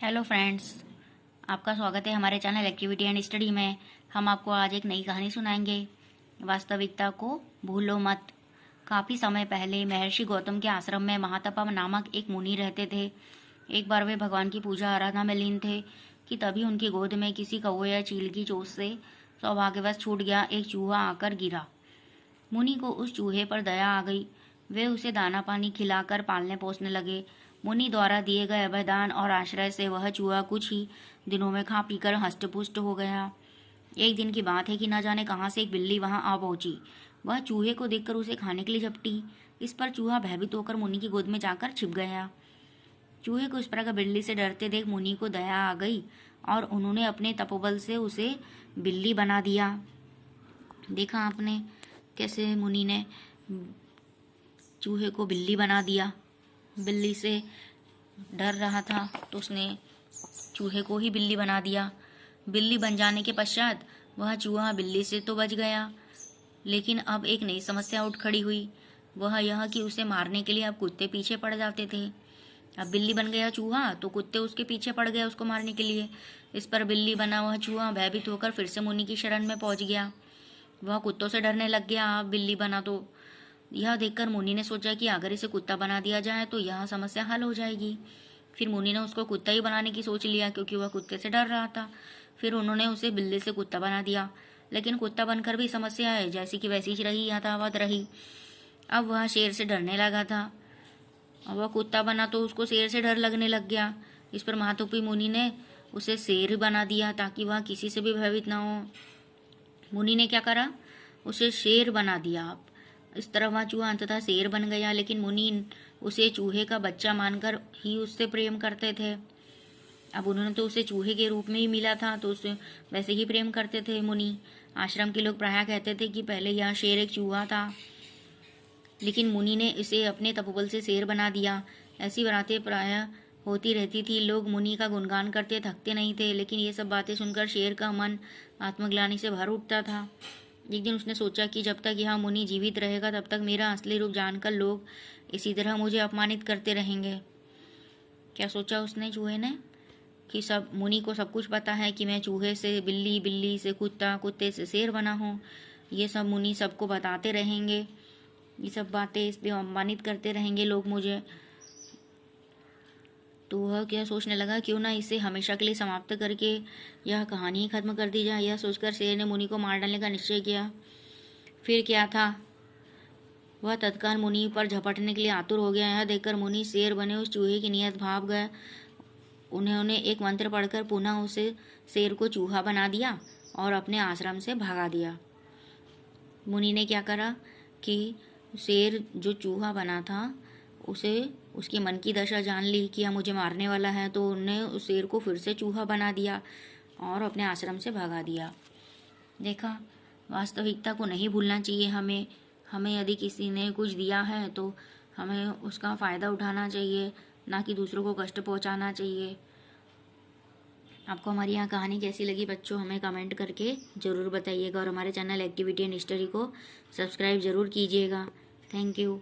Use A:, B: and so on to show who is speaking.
A: Hello friends, आपका स्वागत है हमारे चैनल एक्टिविटी एंड स्टडी में। हम आपको आज एक नई कहानी सुनाएंगे, वास्तविकता को भूलो मत। काफ़ी समय पहले महर्षि गौतम के आश्रम में महातपा नामक एक मुनि रहते थे। एक बार वे भगवान की पूजा आराधना में लीन थे कि तभी उनकी गोद में किसी कौवे या चील की चोट से सौभाग्यवश छूट गया एक चूहा आकर गिरा। मुनि को उस चूहे पर दया आ गई। वे उसे दाना पानी खिलाकर पालने पोसने लगे। मुनि द्वारा दिए गए अभयदान और आश्रय से वह चूहा कुछ ही दिनों में खा पीकर हष्टपुष्ट हो गया। एक दिन की बात है कि न जाने कहाँ से एक बिल्ली वहां आ पहुंची। वह चूहे को देखकर उसे खाने के लिए झपटी। इस पर चूहा भयभीत होकर मुनि की गोद में जाकर छिप गया। चूहे को इस प्रकार बिल्ली से डरते देख मुनि को दया आ गई और उन्होंने अपने तपोबल से उसे बिल्ली बना दिया। देखा आपने कैसे मुनि ने चूहे को बिल्ली बना दिया। बिल्ली से डर रहा था तो उसने चूहे को ही बिल्ली बना दिया। बिल्ली बन जाने के पश्चात वह चूहा बिल्ली से तो बच गया, लेकिन अब एक नई समस्या उठ खड़ी हुई। वह यह कि उसे मारने के लिए अब कुत्ते पीछे पड़ जाते थे। अब बिल्ली बन गया चूहा तो कुत्ते उसके पीछे पड़ गए उसको मारने के लिए। इस पर बिल्ली बना वह चूहा भयभीत होकर फिर से मुनि की शरण में पहुंच गया। वह कुत्तों से डरने लग गया। अब बिल्ली बना तो यह देखकर मुनि ने सोचा कि अगर इसे कुत्ता बना दिया जाए तो यह समस्या हल हो जाएगी। फिर मुनि ने उसको कुत्ता ही बनाने की सोच लिया, क्योंकि वह कुत्ते से डर रहा था। फिर उन्होंने उसे बिल्ली से कुत्ता बना दिया, लेकिन कुत्ता बनकर भी समस्या है, जैसी कि वैसी ही रही, यथावत रही। अब वह शेर से डरने लगा था। अब वह कुत्ता बना तो उसको शेर से डर लगने लग गया। इस पर महातपी मुनि ने उसे शेर बना दिया ताकि वह किसी से भी भयभीत ना हो। मुनि ने क्या करा, उसे शेर बना दिया। इस तरह वह चूहा अंततः शेर बन गया, लेकिन मुनि उसे चूहे का बच्चा मानकर ही उससे प्रेम करते थे। अब उन्होंने तो उसे चूहे के रूप में ही मिला था तो उससे वैसे ही प्रेम करते थे मुनि। आश्रम के लोग प्रायः कहते थे कि पहले यह शेर एक चूहा था, लेकिन मुनि ने इसे अपने तपोबल से शेर बना दिया। ऐसी बातें प्रायः होती रहती थी। लोग मुनि का गुणगान करते थकते नहीं थे, लेकिन ये सब बातें सुनकर शेर का मन आत्मग्लानि से भर उठता था। एक दिन उसने सोचा कि जब तक यह मुनि जीवित रहेगा तब तक मेरा असली रूप जानकर लोग इसी तरह मुझे अपमानित करते रहेंगे। क्या सोचा उसने चूहे ने कि सब मुनि को सब कुछ पता है कि मैं चूहे से बिल्ली, बिल्ली से कुत्ता, कुत्ते से शेर बना हूँ। ये सब मुनि सबको बताते रहेंगे, ये सब बातें, इसलिए अपमानित करते रहेंगे लोग मुझे। तो वह क्या सोचने लगा, क्यों ना इसे हमेशा के लिए समाप्त करके यह कहानी ही खत्म कर दी जाए। यह सोचकर शेर ने मुनि को मार डालने का निश्चय किया। फिर क्या था, वह तत्काल मुनि पर झपटने के लिए आतुर हो गया। यह देखकर मुनि शेर बने उस चूहे की नियत भाप गए। उन्होंने एक मंत्र पढ़कर पुनः उसे शेर को चूहा बना दिया और अपने आश्रम से भगा दिया। मुनि ने क्या करा कि शेर जो चूहा बना था उसे उसके मन की दशा जान ली कि यह मुझे मारने वाला है, तो उन्होंने उस शेर को फिर से चूहा बना दिया और अपने आश्रम से भगा दिया। देखा, वास्तविकता को नहीं भूलना चाहिए। हमें यदि किसी ने कुछ दिया है तो हमें उसका फ़ायदा उठाना चाहिए, ना कि दूसरों को कष्ट पहुंचाना चाहिए। आपको हमारी यहाँ कहानी कैसी लगी बच्चों, हमें कमेंट करके ज़रूर बताइएगा और हमारे चैनल एक्टिविटी एंड स्टडी को सब्सक्राइब ज़रूर कीजिएगा। Thank you.